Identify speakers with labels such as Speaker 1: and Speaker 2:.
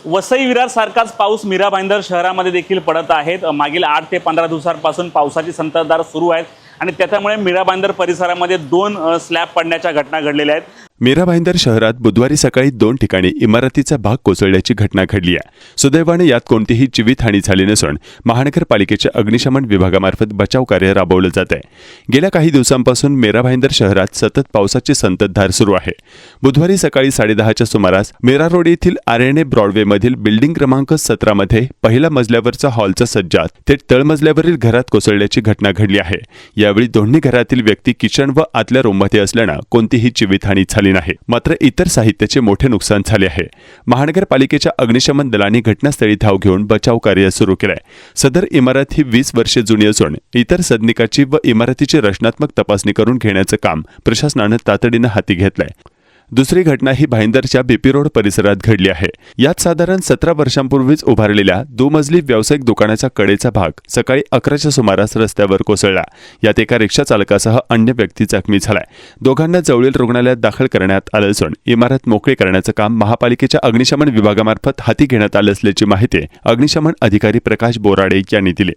Speaker 1: वसई विरार सारखाच पाऊस मीरा भाईंदर शहरामध्ये देखील पडत आहेत। मागील 8 ते 15 दिवसांपासून पावसाची संततधार सुरू आहे आणि त्याच्यामुळे मीरा भाईंदर परिसरामध्ये 2 स्लॅब पडण्याच्या घटना घडलेल्या आहेत।
Speaker 2: मीरा भाईंदर शहरात बुधवारी सकाळी 2 ठिकाणी इमारतीचा भाग कोसळल्याची घटना घडली आहे। सुदैवाने यात कोणतीही जीवितहानी झाली नसून महानगरपालिकेच्या अग्निशमन विभागामार्फत बचाव कार्य राबवलं जात आहे। गेल्या काही दिवसांपासून मीरा भाईंदर शहरात सतत पावसाची संततधार सुरू आहे। बुधवारी सकाळी 10:30च्या सुमारास मीरा रोड येथील आरएनए ब्रॉडवेमधील बिल्डिंग क्रमांक 17 मध्ये पहिल्या मजल्यावरचा हॉलचा सज्जा थेट तळमजल्यावरील घरात कोसळल्याची घटना घडली आहे। यावेळी दोन्ही घरातील व्यक्ती किचन व आतल्या रूममध्ये असल्याने कोणतीही जीवितहानी झाली नाही, मात्र इतर साहित्याचे मोठे नुकसान झाले आहे। महानगरपालिकेच्या अग्निशमन दलाने घटनास्थळी धाव घेऊन बचाव कार्य सुरू केले आहे। सदर इमारत ही 20 वर्षे जुनी असून इतर सदनिकाची व इमारतीची रचनात्मक तपासणी करून घेण्याचे काम प्रशासनाने तातडीने हाती घेतले आहे। दुसरी घटना ही भाईंदरच्या बीपी रोड परिसरात घडली आहे। यात साधारण 17 वर्षांपूर्वीच उभारलेल्या दुमजली व्यावसायिक दुकानाचा कडेचा भाग सकाळी 11च्या सुमारास रस्त्यावर कोसळला। यात एका रिक्षा चालकासह अन्य व्यक्ती जखमी झालाय। दोघांना जवळील रुग्णालयात दाखल करण्यात आलं असून इमारत मोकळी करण्याचं काम महापालिकेच्या अग्निशमन विभागामार्फत हाती घेण्यात आलं असल्याची माहिती अग्निशमन अधिकारी प्रकाश बोराडे यांनी दिली।